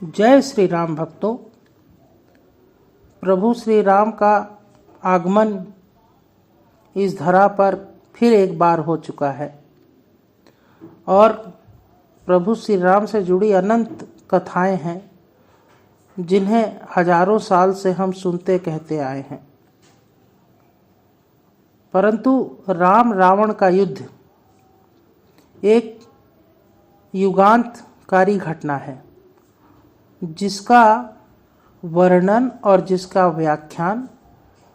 जय श्री राम भक्तों। प्रभु श्री राम का आगमन इस धरा पर फिर एक बार हो चुका है और प्रभु श्री राम से जुड़ी अनंत कथाएं हैं जिन्हें हजारों साल से हम सुनते कहते आए हैं। परंतु राम रावण का युद्ध एक युगांतकारी घटना है जिसका वर्णन और जिसका व्याख्यान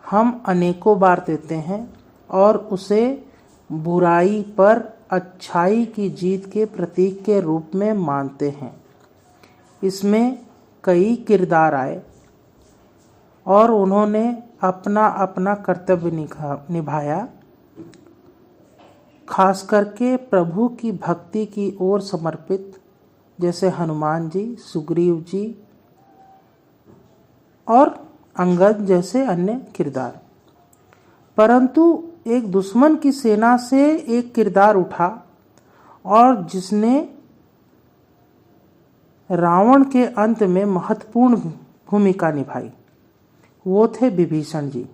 हम अनेकों बार देते हैं और उसे बुराई पर अच्छाई की जीत के प्रतीक के रूप में मानते हैं। इसमें कई किरदार आए और उन्होंने अपना अपना कर्तव्य निभाया, खास करके प्रभु की भक्ति की ओर समर्पित, जैसे हनुमान जी, सुग्रीव जी और अंगद जैसे अन्य किरदार। परंतु एक दुश्मन की सेना से एक किरदार उठा और जिसने रावण के अंत में महत्वपूर्ण भूमिका निभाई, वो थे विभीषण जी।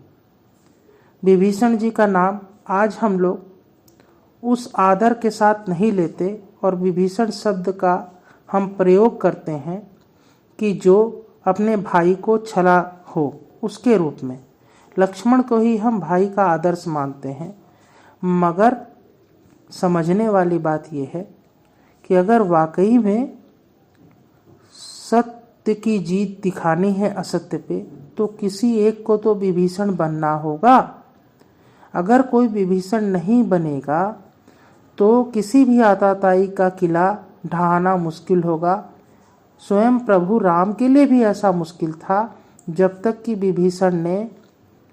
विभीषण जी का नाम आज हम लोग उस आदर के साथ नहीं लेते और विभीषण शब्द का हम प्रयोग करते हैं कि जो अपने भाई को छला हो उसके रूप में। लक्ष्मण को ही हम भाई का आदर्श मानते हैं, मगर समझने वाली बात यह है कि अगर वाकई में सत्य की जीत दिखानी है असत्य पे, तो किसी एक को तो विभीषण बनना होगा। अगर कोई विभीषण नहीं बनेगा तो किसी भी आताताई का किला ढहाना मुश्किल होगा। स्वयं प्रभु राम के लिए भी ऐसा मुश्किल था जब तक कि विभीषण ने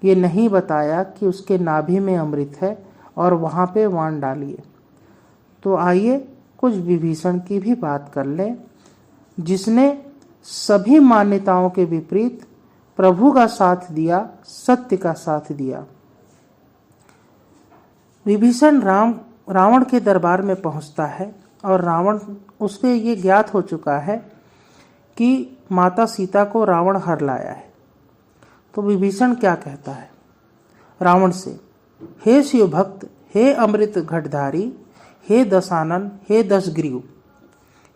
ये नहीं बताया कि उसके नाभि में अमृत है और वहाँ पे वाण डालिए। तो आइए कुछ विभीषण की भी बात कर लें, जिसने सभी मान्यताओं के विपरीत प्रभु का साथ दिया, सत्य का साथ दिया। विभीषण रावण के दरबार में पहुंचता है और रावण, उसके ये ज्ञात हो चुका है कि माता सीता को रावण हर लाया है। तो विभीषण क्या कहता है रावण से? हे शिव भक्त, हे अमृत घटधारी, हे दशानन, हे दशग्रीव।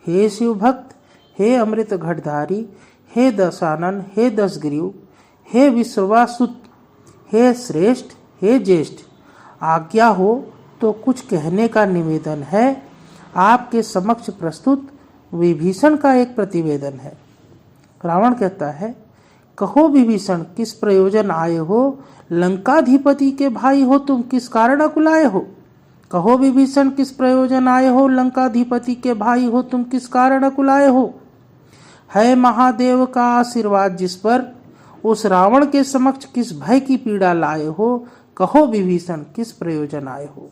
हे शिव भक्त, हे अमृत घटधारी, हे दशानन, हे दशग्रीव, हे विश्वासुत, हे श्रेष्ठ, हे ज्येष्ठ। आज्ञा हो तो कुछ कहने का निवेदन है। आपके समक्ष प्रस्तुत विभीषण का एक प्रतिवेदन है। रावण कहता है, कहो विभीषण, किस प्रयोजन आए हो? लंकाधिपति के भाई हो तुम, किस कारण अकुलाए हो? कहो विभीषण, किस प्रयोजन आए हो? लंकाधिपति के भाई हो तुम, किस कारण अकुलाए हो? है महादेव का आशीर्वाद जिस पर, उस रावण के समक्ष किस भय की पीड़ा लाए हो? कहो विभीषण, किस प्रयोजन आए हो?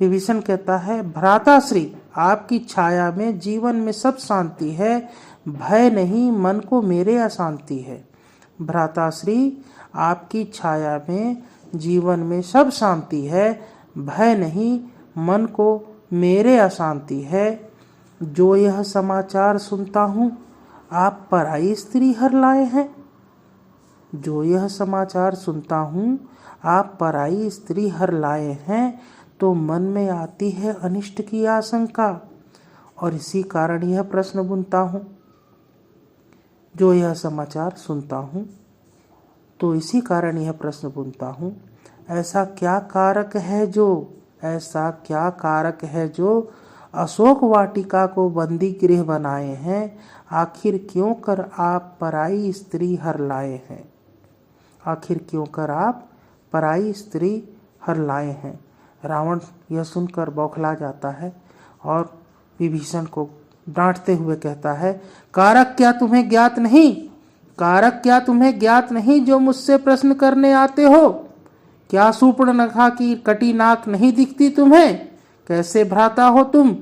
विभीषण कहता है, भ्राताश्री, आपकी छाया में जीवन में सब शांति है, भय नहीं, मन को मेरे अशांति है। भ्राताश्री, आपकी छाया में जीवन में सब शांति है, भय नहीं, मन को मेरे अशांति है। जो यह समाचार सुनता हूँ, आप पराई स्त्री हर लाए हैं। जो यह समाचार सुनता हूँ, आप पराई स्त्री हर लाए हैं, तो मन में आती है अनिष्ट की आशंका और इसी कारण यह प्रश्न बुनता हूँ। जो यह समाचार सुनता हूँ तो इसी कारण यह प्रश्न बुनता हूँ। ऐसा क्या कारक है जो अशोक वाटिका को बंदी गृह बनाए हैं? आखिर क्यों कर आप पराई स्त्री हर लाए हैं? आखिर क्यों कर आप पराई स्त्री हर लाए हैं? रावण यह सुनकर बौखला जाता है और विभीषण को डांटते हुए कहता है, कारक क्या तुम्हें ज्ञात नहीं? कारक क्या तुम्हें ज्ञात नहीं जो मुझसे प्रश्न करने आते हो? क्या सूर्पणखा की कटी नाक नहीं दिखती तुम्हें? कैसे भ्राता हो तुम?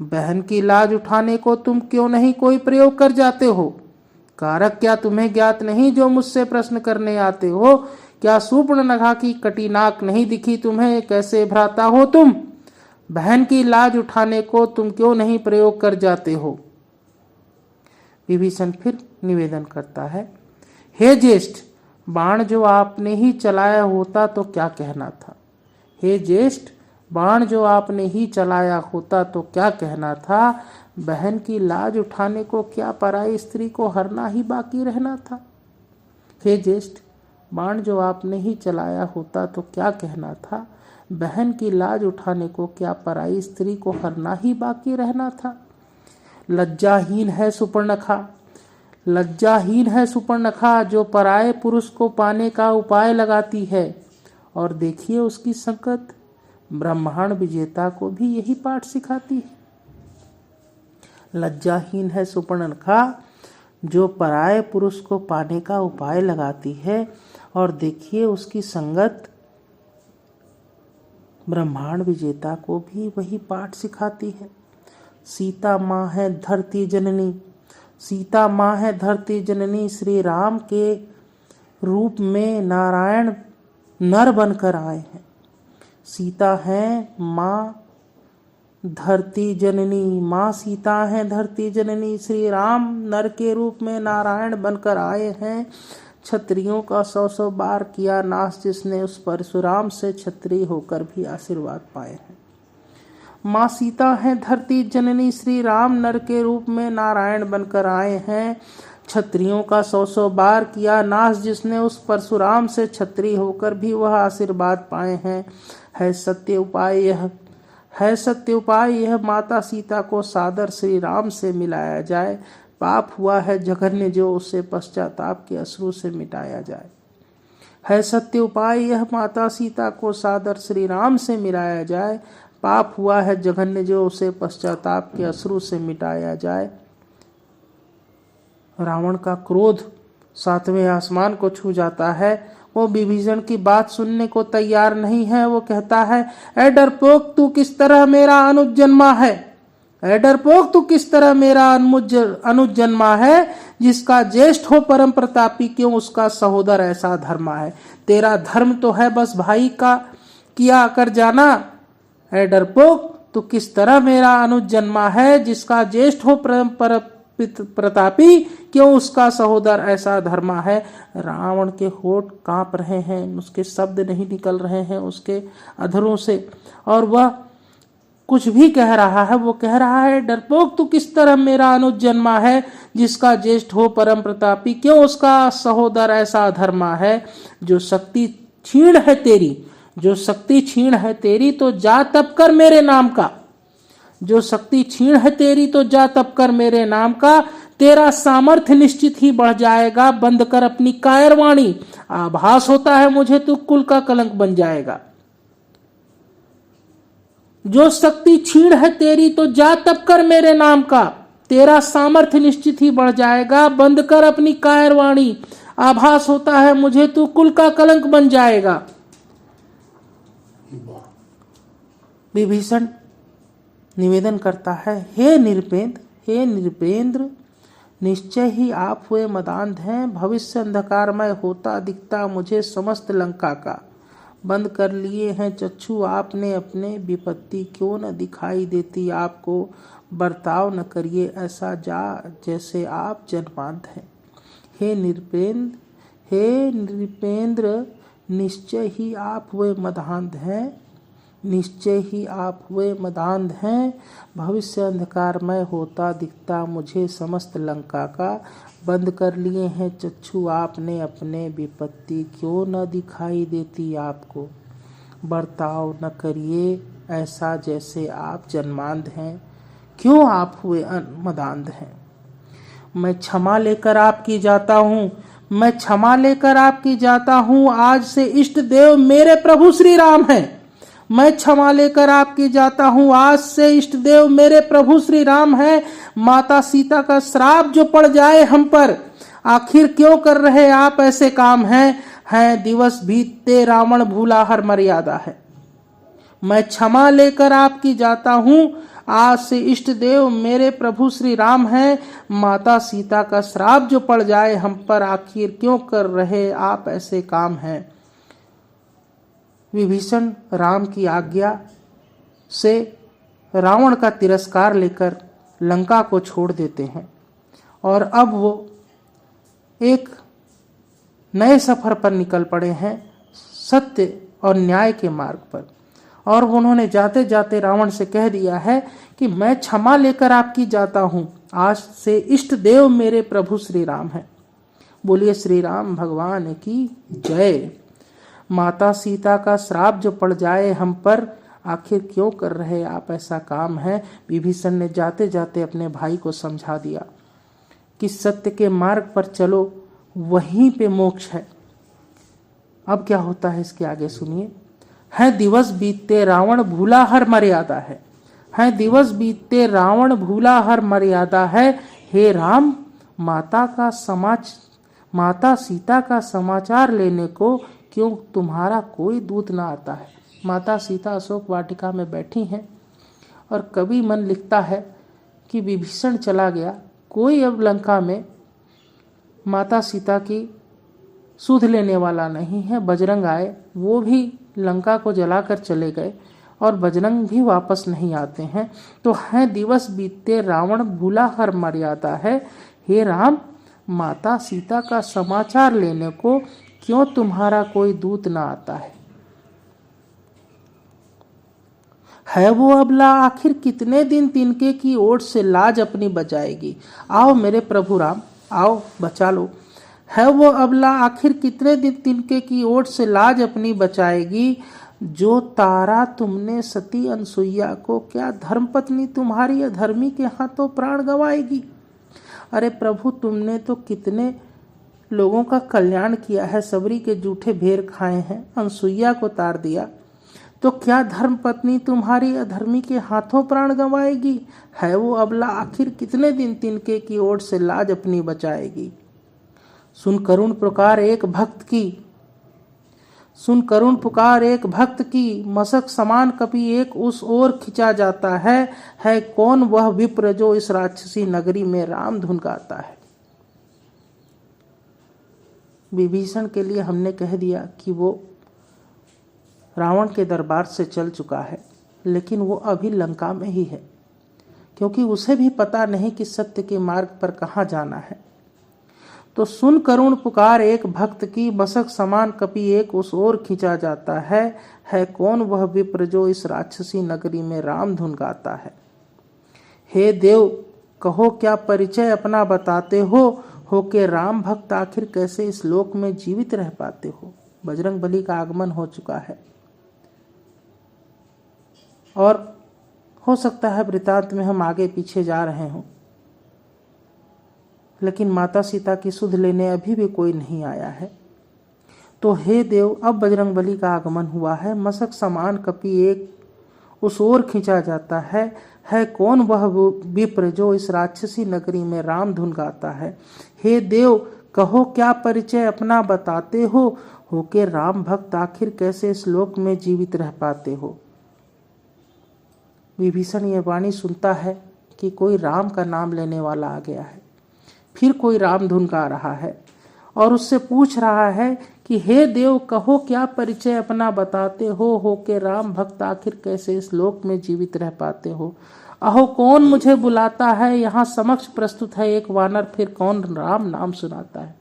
बहन की लाज उठाने को तुम क्यों नहीं कोई प्रयोग कर जाते हो? कारक क्या तुम्हें ज्ञात नहीं जो मुझसे प्रश्न करने आते हो? क्या सूर्पणखा की कटी नाक नहीं दिखी तुम्हें? कैसे भ्राता हो तुम? बहन की लाज उठाने को तुम क्यों नहीं प्रयोग कर जाते हो? विभीषण फिर निवेदन करता है, हे ज्येष्ठ, बाण जो आपने ही चलाया होता तो क्या कहना था। हे ज्येष्ठ, बाण जो आपने ही चलाया होता तो क्या कहना था। बहन की लाज उठाने को क्या पराई स्त्री को हरना ही बाकी रहना था। हे ज्येष्ठ, बाण जो आपने ही चलाया होता तो क्या कहना था। बहन की लाज उठाने को क्या पराई स्त्री को हरना ही बाकी रहना था। लज्जाहीन है सुपर्णखा, लज्जाहीन है सुपर्णखा, जो पराये पुरुष को पाने का उपाय लगाती है। और देखिए उसकी संगत ब्रह्मांड विजेता को भी यही पाठ सिखाती है। लज्जाहीन है सुपर्णखा, जो पराये पुरुष को पाने का उपाय लगाती है। और देखिए उसकी संगत ब्रह्मांड विजेता को भी वही पाठ सिखाती है। सीता माँ है धरती जननी, सीता माँ है धरती जननी, श्री राम के रूप में नारायण नर बनकर आए हैं। सीता है माँ धरती जननी, माँ सीता है धरती जननी, श्री राम नर के रूप में नारायण बनकर आए हैं। क्षत्रियों का 100 बार किया नाश, जिसने उस परशुराम से क्षत्रिय होकर भी आशीर्वाद पाए हैं। माँ सीता है धरती जननी, श्री राम नर के रूप में नारायण बनकर आए हैं। क्षत्रियों का 100 बार किया नाश, जिसने उस परशुराम से क्षत्रिय होकर भी वह आशीर्वाद पाए हैं। है सत्य उपाय यह, है सत्य उपाय यह, माता सीता को सादर श्री राम से मिलाया जाए। पाप हुआ है जघन्य, जो उससे पश्चाताप के अश्रु से मिटाया जाए। है सत्य उपाय यह, माता सीता को सादर श्री राम से मिलाया जाए। पाप हुआ है जघन्य, जो उसे पश्चाताप के अश्रु से मिटाया जाए। रावण का क्रोध 7वें आसमान को छू जाता है। वो विभीषण की बात सुनने को तैयार नहीं है। वो कहता है, ऐ डरपोक, तू किस तरह मेरा अनुज जन्मा है। ऐ डरपोक, तू किस तरह मेरा अनुज जन्मा है। जिसका ज्येष्ठ हो परम प्रतापी, क्यों उसका सहोदर ऐसा धर्मा है। तेरा धर्म तो है बस भाई का किया कर जाना। ऐ डरपोक, तू किस तरह मेरा अनुज जन्मा है। जिसका ज्येष्ठ हो परम प्रतापी, क्यों उसका सहोदर ऐसा धर्मा है। रावण के होठ कांप रहे हैं, उसके शब्द नहीं निकल रहे हैं उसके अधरों से, और वह कुछ भी कह रहा है। वो कह रहा है, डरपोक, तू किस तरह मेरा अनुज जन्मा है। जिसका ज्येष्ठ हो परम प्रतापी, क्यों उसका सहोदर ऐसा धर्मा है। जो शक्ति क्षीण है तेरी, जो शक्ति क्षीण है तेरी, तो जा तप कर मेरे नाम का। जो शक्ति क्षीण है तेरी, तो जा तप कर मेरे नाम का। तेरा सामर्थ्य निश्चित ही बढ़ जाएगा। बंद कर अपनी कायरवाणी, आभास होता है मुझे तू कुल का कलंक बन जाएगा। जो शक्ति क्षीण है तेरी, तो जा तप कर मेरे नाम का। तेरा सामर्थ्य निश्चित ही बढ़ जाएगा। बंद कर अपनी कायरवाणी, आभास होता है मुझे तू कुल का कलंक बन जाएगा। विभीषण निवेदन करता है, हे निरपेंद्र, हे नृपेंद्र, निश्चय ही आप हुए मदांध हैं। भविष्य अंधकारमय होता दिखता मुझे समस्त लंका का। बंद कर लिए हैं चक्षु आपने अपने, विपत्ति क्यों न दिखाई देती आपको। बर्ताव न करिए ऐसा जैसे आप जन्मांध हैं। हे नृपेंद्र, हे नृपेंद्र, निश्चय ही आप हुए मदांध हैं। निश्चय ही आप हुए मदांध हैं। भविष्य अंधकारमय होता दिखता मुझे समस्त लंका का। बंद कर लिए हैं चक्षु आपने अपने, विपत्ति क्यों न दिखाई देती आपको। बर्ताव न करिए ऐसा जैसे आप जन्मांध हैं। क्यों आप हुए मदांध हैं। मैं क्षमा लेकर आपकी जाता हूँ, मैं क्षमा लेकर आपकी जाता हूँ। आज से इष्ट देव मेरे प्रभु श्री राम हैं। मैं क्षमा लेकर आपकी जाता हूँ, आज से इष्ट देव मेरे प्रभु श्री राम है। माता सीता का श्राप जो पड़ जाए हम पर, आखिर क्यों कर रहे आप ऐसे काम हैं। दिवस बीतते रावण भूला हर मर्यादा है। मैं क्षमा लेकर आपकी जाता हूँ, आज से इष्ट देव मेरे प्रभु श्री राम है। माता सीता का श्राप जो पड़ जाए हम पर, आखिर क्यों कर रहे आप ऐसे काम हैं। विभीषण राम की आज्ञा से रावण का तिरस्कार लेकर लंका को छोड़ देते हैं और अब वो एक नए सफर पर निकल पड़े हैं, सत्य और न्याय के मार्ग पर। और उन्होंने जाते जाते रावण से कह दिया है कि मैं क्षमा लेकर आपकी जाता हूं, आज से इष्ट देव मेरे प्रभु श्री राम हैं। बोलिए श्री राम भगवान की जय। माता सीता का श्राप जो पड़ जाए हम पर, आखिर क्यों कर रहे आप ऐसा काम है। विभीषण ने जाते जाते अपने भाई को समझा दिया कि सत्य के मार्ग पर चलो, वहीं पे मोक्ष है। अब क्या होता है इसके आगे सुनिए। है दिवस बीतते रावण भूला हर मर्यादा है दिवस बीतते रावण भूला हर मर्यादा है। हे राम, माता सीता का समाचार लेने को क्यों तुम्हारा कोई दूत ना आता है। माता सीता अशोक वाटिका में बैठी हैं और कभी मन लिखता है कि विभीषण चला गया, कोई अब लंका में माता सीता की सुध लेने वाला नहीं है। बजरंग आए, वो भी लंका को जलाकर चले गए और बजरंग भी वापस नहीं आते हैं। तो है दिवस बीतते रावण भूला हर मर्यादा है। हे राम, माता सीता का समाचार लेने को क्यों तुम्हारा कोई दूत ना आता है वो अबला आखिर कितने दिन तिनके की ओट से लाज अपनी बचाएगी। आओ मेरे प्रभु राम, आओ बचा लो। है वो अबला आखिर कितने दिन तिनके की ओट से लाज अपनी बचाएगी। जो तारा तुमने सती अनसुईया को, क्या धर्मपत्नी तुम्हारी अधर्मी के हाथों प्राण गंवाएगी। अरे प्रभु, तुमने तो कितने लोगों का कल्याण किया है, सबरी के जूठे भेर खाए हैं, अनसुईया को तार दिया, तो क्या धर्मपत्नी तुम्हारी अधर्मी के हाथों प्राण गंवाएगी। है वो अबला आखिर कितने दिन तिनके की ओट से लाज अपनी बचाएगी। सुन करुण पुकार एक भक्त की, मशक समान कपि एक उस ओर खिंचा जाता है कौन वह विप्र जो इस राक्षसी नगरी में राम धुन गाता है। विभीषण के लिए हमने कह दिया कि वो रावण के दरबार से चल चुका है, लेकिन वो अभी लंका में ही है, क्योंकि उसे भी पता नहीं कि सत्य के मार्ग पर कहाँ जाना है। तो सुन करुण पुकार एक भक्त की, मशक समान कपि एक उस ओर खींचा जाता है कौन वह विप्र जो इस राक्षसी नगरी में राम धुन गाता है। हे देव, कहो क्या परिचय अपना बताते हो के राम भक्त आखिर कैसे इस लोक में जीवित रह पाते हो। बजरंग बली का आगमन हो चुका है और हो सकता है वृतांत में हम आगे पीछे जा रहे हों, लेकिन माता सीता की सुध लेने अभी भी कोई नहीं आया है। तो हे देव, अब बजरंग बली का आगमन हुआ है। मशक समान कपि एक उस ओर खींचा जाता है कौन वह विप्र जो इस राक्षसी नगरी में राम धुन गाता है। हे देव, कहो क्या परिचय अपना बताते हो के राम भक्त आखिर कैसे इस लोक में जीवित रह पाते हो। विभीषण ये वाणी सुनता है कि कोई राम का नाम लेने वाला आ गया है, फिर कोई राम धुन गा रहा है और उससे पूछ रहा है कि हे देव, कहो क्या परिचय अपना बताते हो के राम भक्त आखिर कैसे इस लोक में जीवित रह पाते हो। अहो कौन मुझे बुलाता है, यहाँ समक्ष प्रस्तुत है एक वानर, फिर कौन राम नाम सुनाता है।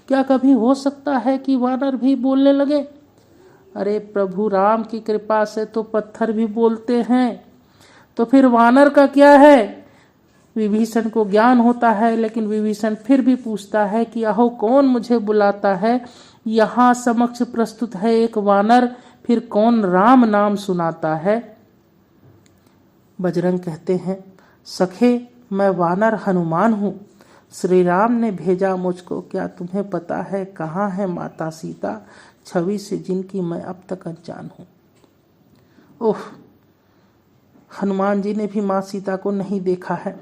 क्या कभी हो सकता है कि वानर भी बोलने लगे। अरे प्रभु राम की कृपा से तो पत्थर भी बोलते हैं, तो फिर वानर का क्या है। विभीषण को ज्ञान होता है, लेकिन विभीषण फिर भी पूछता है कि अहो कौन मुझे बुलाता है, यहाँ समक्ष प्रस्तुत है एक वानर, फिर कौन राम नाम सुनाता है। बजरंग कहते हैं, सखे मैं वानर हनुमान हूँ, श्री राम ने भेजा मुझको, क्या तुम्हें पता है कहाँ है माता सीता, छवि से जिनकी मैं अब तक अनजान हूँ। ओह, हनुमान जी ने भी माँ सीता को नहीं देखा है।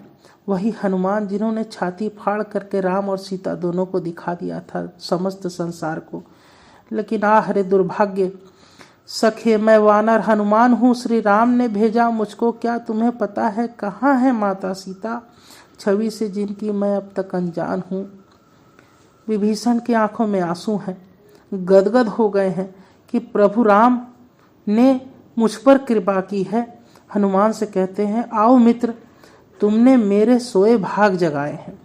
वही हनुमान जिन्होंने छाती फाड़ करके राम और सीता दोनों को दिखा दिया था समस्त संसार को। लेकिन आहरे दुर्भाग्य, सखे मैं वानर हनुमान हूँ, श्री राम ने भेजा मुझको, क्या तुम्हें पता है कहाँ है माता सीता, छवि से जिनकी मैं अब तक अनजान हूँ। विभीषण की आंखों में आंसू हैं, गदगद हो गए हैं कि प्रभु राम ने मुझ पर कृपा की है। हनुमान से कहते हैं, आओ मित्र, तुमने मेरे सोए भाग जगाए हैं।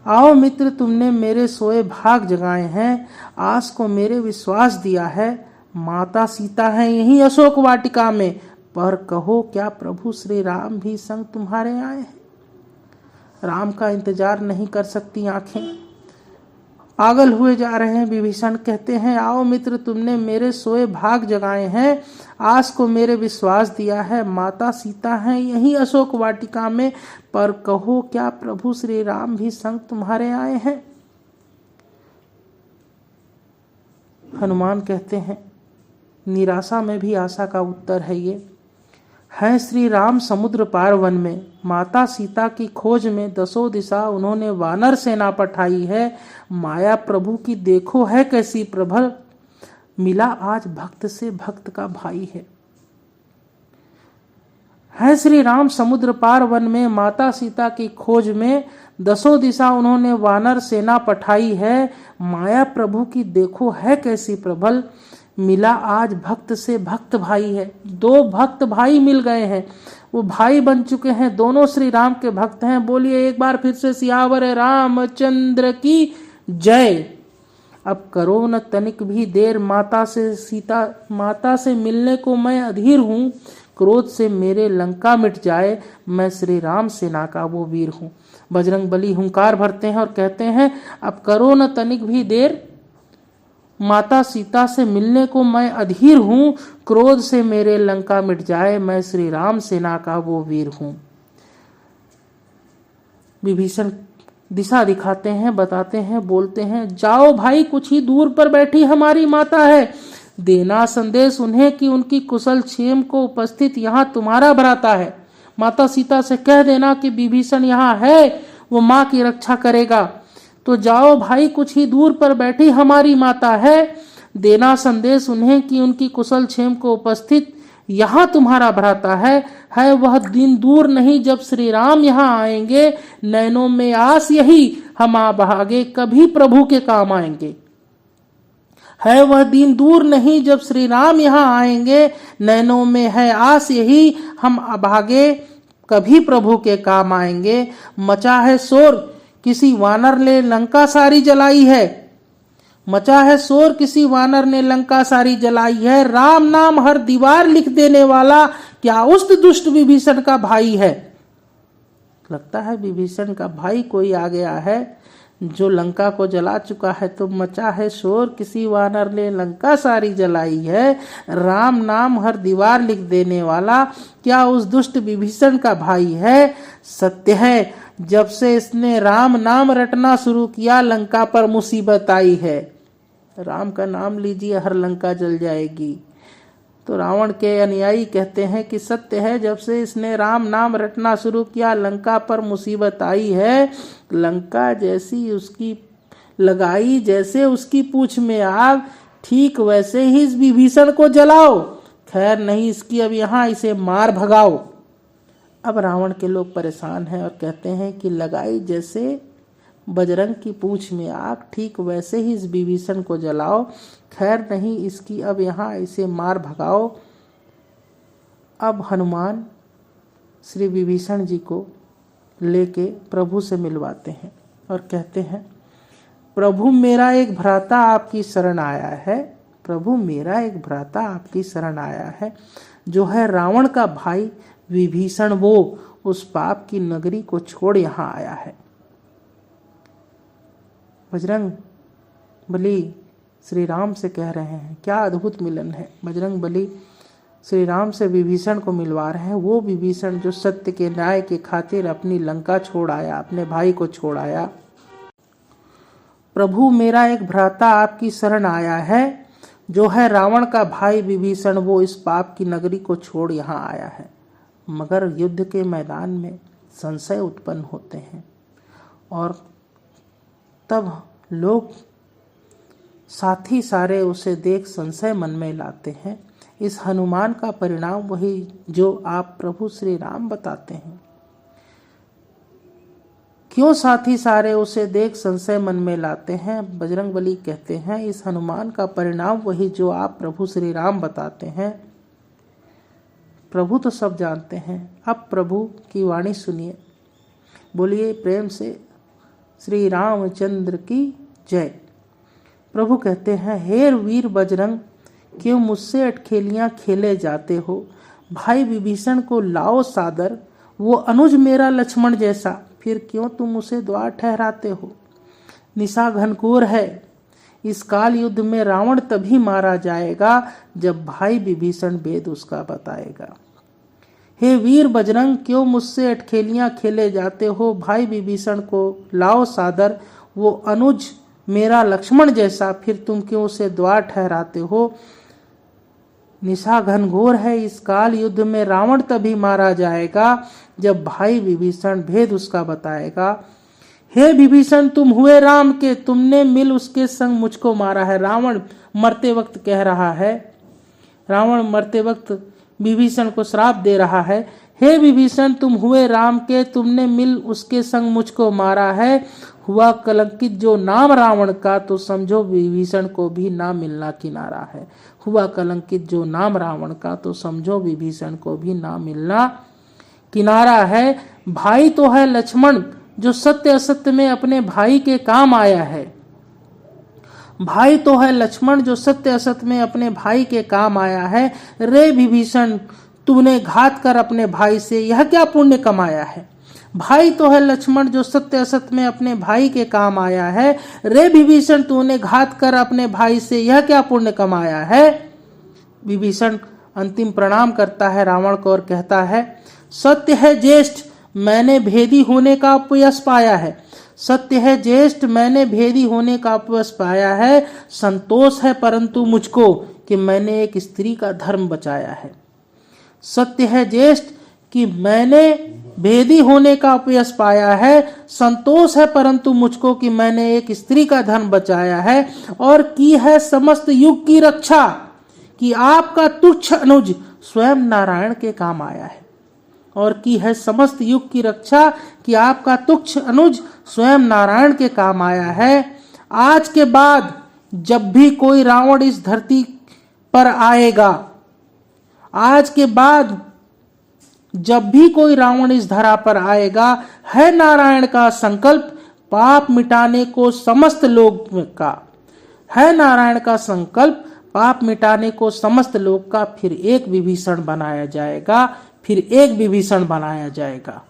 आओ मित्र, तुमने मेरे सोए भाग जगाए हैं, आस को मेरे विश्वास दिया है। माता सीता है यही अशोक वाटिका में, पर कहो क्या प्रभु श्री राम भी संग तुम्हारे आए हैं। राम का इंतजार नहीं कर सकती आंखें, पागल हुए जा रहे हैं। विभीषण कहते हैं, आओ मित्र, तुमने मेरे सोए भाग जगाए हैं, आस को मेरे विश्वास दिया है। माता सीता है यही अशोक वाटिका में, पर कहो क्या प्रभु श्री राम भी संग तुम्हारे आए हैं। हनुमान कहते हैं, निराशा में भी आशा का उत्तर है ये। है श्री राम समुद्र पार वन में, माता सीता की खोज में दसों दिशा उन्होंने वानर सेना पठाई है। माया प्रभु की देखो है कैसी प्रबल, मिला आज भक्त से भक्त का भाई है श्री राम समुद्र पार वन में, माता सीता की खोज में दसों दिशा उन्होंने वानर सेना पठाई है। माया प्रभु की देखो है कैसी प्रबल, मिला आज भक्त से भक्त भाई है। दो भक्त भाई मिल गए हैं, वो भाई बन चुके हैं, दोनों श्री राम के भक्त हैं। बोलिए एक बार फिर से, सियावर रामचंद्र की जय। अब करो न तनिक भी देर, माता से मिलने को मैं अधीर हूँ। क्रोध से मेरे लंका मिट जाए, मैं श्री राम सेना का वो वीर हूँ। बजरंग बली हुंकार भरते हैं और कहते हैं, अब करो न तनिक भी देर, माता सीता से मिलने को मैं अधीर हूँ। क्रोध से मेरे लंका मिट जाए, मैं श्री राम सेना का वो वीर हूँ। विभीषण दिशा दिखाते हैं, बताते हैं, बोलते हैं, जाओ भाई, कुछ ही दूर पर बैठी हमारी माता है, देना संदेश उन्हें कि उनकी कुशल क्षेम को उपस्थित यहाँ तुम्हारा भ्राता है। माता सीता से कह देना कि विभीषण यहाँ है, वो माँ की रक्षा करेगा। तो जाओ भाई, कुछ ही दूर पर बैठी हमारी माता है, देना संदेश उन्हें कि उनकी कुशल क्षेम को उपस्थित यहाँ तुम्हारा भ्राता है वह दिन दूर नहीं जब श्री राम यहाँ आएंगे। नैनों में आस यही हम आभागे, कभी प्रभु के काम आएंगे। है वह दिन दूर नहीं जब श्री राम यहाँ आएंगे, नैनों में है आस यही हम अभागे, कभी प्रभु के काम आएंगे। मचा है शोर, किसी वानर ने लंका सारी जलाई है, मचा है शोर, किसी वानर ने लंका सारी जलाई है। राम नाम हर दीवार लिख देने वाला, क्या उस दुष्ट विभीषण का भाई है। लगता है विभीषण का भाई कोई आ गया है जो लंका को जला चुका है। तो मचा है शोर, किसी वानर ने लंका सारी जलाई है। राम नाम हर दीवार लिख देने वाला, क्या उस दुष्ट विभीषण का भाई है। सत्य है, जब से इसने राम नाम रटना शुरू किया, लंका पर मुसीबत आई है। राम का नाम लीजिए, हर लंका जल जाएगी। तो रावण के अनुयायी कहते हैं कि सत्य है, जब से इसने राम नाम रटना शुरू किया, लंका पर मुसीबत आई है। लंका जैसी उसकी लगाई, जैसे उसकी पूंछ में आग, ठीक वैसे ही इस विभीषण को जलाओ। खैर नहीं इसकी, अब यहाँ इसे मार भगाओ। अब रावण के लोग परेशान हैं और कहते हैं कि लगाई जैसे बजरंग की पूंछ में आग, ठीक वैसे ही इस विभीषण को जलाओ। खैर नहीं इसकी, अब यहाँ इसे मार भगाओ। अब हनुमान श्री विभीषण जी को लेके प्रभु से मिलवाते हैं और कहते हैं, प्रभु मेरा एक भ्राता आपकी शरण आया है, प्रभु मेरा एक भ्राता आपकी शरण आया है, जो है रावण का भाई विभीषण, वो उस पाप की नगरी को छोड़ यहाँ आया है। बजरंग बली श्री राम से कह रहे हैं, क्या अद्भुत मिलन है। बजरंग बली श्री राम से विभीषण को मिलवा रहे हैं, वो विभीषण जो सत्य के न्याय के खातिर अपनी लंका छोड़ आया, अपने भाई को छोड़ आया। प्रभु मेरा एक भ्राता आपकी शरण आया है, जो है रावण का भाई विभीषण, वो इस पाप की नगरी को छोड़ यहाँ आया है। मगर युद्ध के मैदान में संशय उत्पन्न होते हैं और तब लोग साथी सारे उसे देख संशय मन में लाते हैं। इस हनुमान का परिणाम वही जो आप प्रभु श्री राम बताते हैं। क्यों साथी सारे उसे देख संशय मन में लाते हैं। बजरंग बली कहते हैं, इस हनुमान का परिणाम वही जो आप प्रभु श्री राम बताते हैं। प्रभु तो सब जानते हैं, अब प्रभु की वाणी सुनिए। बोलिए प्रेम से श्री रामचंद्र की जय। प्रभु कहते हैं, हे वीर बजरंग, क्यों मुझसे अटखेलियां खेले जाते हो? भाई विभीषण को लाओ सादर, वो अनुज मेरा लक्ष्मण जैसा, फिर क्यों तुम उसे द्वार ठहराते हो? निशा घनघोर है, इस काल युद्ध में रावण तभी मारा जाएगा जब भाई विभीषण वेद उसका बताएगा। हे वीर बजरंग, क्यों मुझसे अटखेलियां खेले जाते हो? भाई विभीषण को लाओ सादर, वो अनुज मेरा लक्ष्मण जैसा, फिर तुम क्यों उसे द्वार ठहराते हो? निशा घनघोर है, इस काल युद्ध में रावण तभी मारा जाएगा जब भाई विभीषण भेद उसका बताएगा। हे विभीषण, तुम हुए राम के, तुमने मिल उसके संग मुझको मारा है। रावण मरते वक्त कह रहा है, रावण मरते वक्त विभीषण को श्राप दे रहा है, हे विभीषण, तुम हुए राम के, तुमने मिल उसके संग मुझको मारा है। हुआ कलंकित जो नाम रावण का, तो समझो विभीषण को भी ना मिलना किनारा है। हुआ कलंकित जो नाम रावण का, तो समझो विभीषण को भी ना मिलना किनारा है। भाई तो है लक्ष्मण जो सत्य असत्य में अपने भाई के काम आया है। भाई तो है लक्ष्मण जो सत्य असत्य में अपने भाई के काम आया है। रे विभीषण, तूने घात कर अपने भाई से यह क्या पुण्य कमाया है? भाई तो है लक्ष्मण जो सत्य असत्य में अपने भाई के काम आया है। रे विभीषण, तूने घात कर अपने भाई से यह क्या पुण्य कमाया है? विभीषण अंतिम प्रणाम करता है रावण को और कहता है, सत्य है ज्येष्ठ, मैंने भेदी होने का अपयश पाया है। सत्य है ज्येष्ठ, मैंने भेदी होने का अपयश पाया है। संतोष है परंतु मुझको कि मैंने एक स्त्री का धर्म बचाया है। सत्य है ज्येष्ठ कि मैंने भेदी होने का अपयश पाया है। संतोष है परंतु मुझको कि मैंने एक स्त्री का धर्म बचाया है और की है समस्त युग की रक्षा, कि आपका तुच्छ अनुज स्वयं नारायण के काम आया है। और की है समस्त युग की रक्षा, कि आपका तुच्छ अनुज स्वयं नारायण के काम आया है। आज के बाद जब भी कोई रावण इस धरती पर आएगा, आज के बाद जब भी कोई रावण इस धरा पर आएगा, है नारायण का संकल्प पाप मिटाने को समस्त लोग का, है नारायण का संकल्प पाप मिटाने को समस्त लोग का। फिर एक विभीषण बनाया जाएगा, फिर एक विभीषण बनाया जाएगा।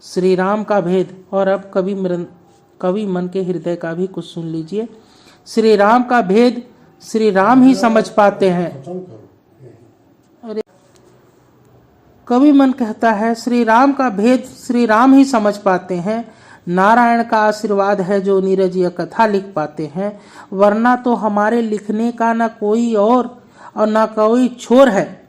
श्री राम का भेद। और अब कवि मन के हृदय का भी कुछ सुन लीजिए। श्री राम का भेद श्री राम ही समझ पाते हैं। अरे कवि मन कहता है, श्री राम का भेद श्री राम ही समझ पाते हैं। नारायण का आशीर्वाद है जो नीरज यह कथा लिख पाते हैं, वरना तो हमारे लिखने का न कोई और न कोई छोर है।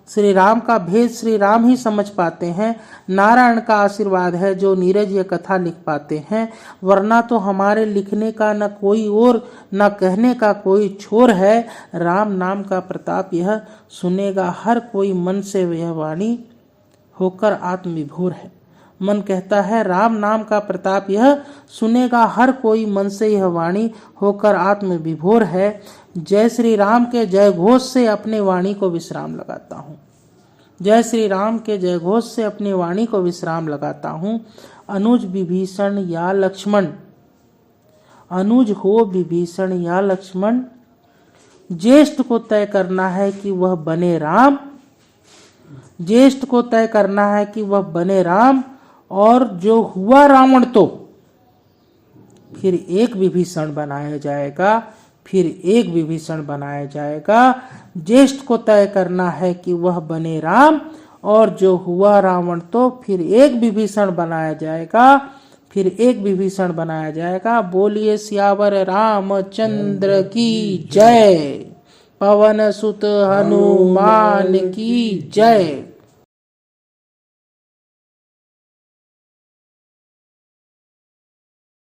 श्री राम का भेद श्री राम ही समझ पाते हैं। नारायण का आशीर्वाद है जो नीरज यह कथा लिख पाते हैं, वरना तो हमारे लिखने का न कोई और न कहने का कोई छोर है। राम नाम का प्रताप यह सुनेगा हर कोई, मन से यह वाणी होकर आत्मविभोर है। मन कहता है, राम नाम का प्रताप यह सुनेगा हर कोई, मन से यह वाणी होकर आत्मविभोर है। जय श्री राम के जय घोष से अपने वाणी को विश्राम लगाता हूँ। जय श्री राम के जय घोष से अपनी वाणी को विश्राम लगाता हूँ। अनुज विभीषण या लक्ष्मण, अनुज हो विभीषण या लक्ष्मण, ज्येष्ठ को तय करना है कि वह बने राम, ज्येष्ठ को तय करना है कि वह बने राम। और जो हुआ रावण तो फिर एक विभीषण बनाया जाएगा, फिर एक विभीषण बनाया जाएगा। ज्येष्ठ को तय करना है कि वह बने राम, और जो हुआ रावण तो फिर एक विभीषण बनाया जाएगा, फिर एक विभीषण बनाया जाएगा। बोलिए सियावर रामचंद्र की जय, पवन सुत हनुमान की जय।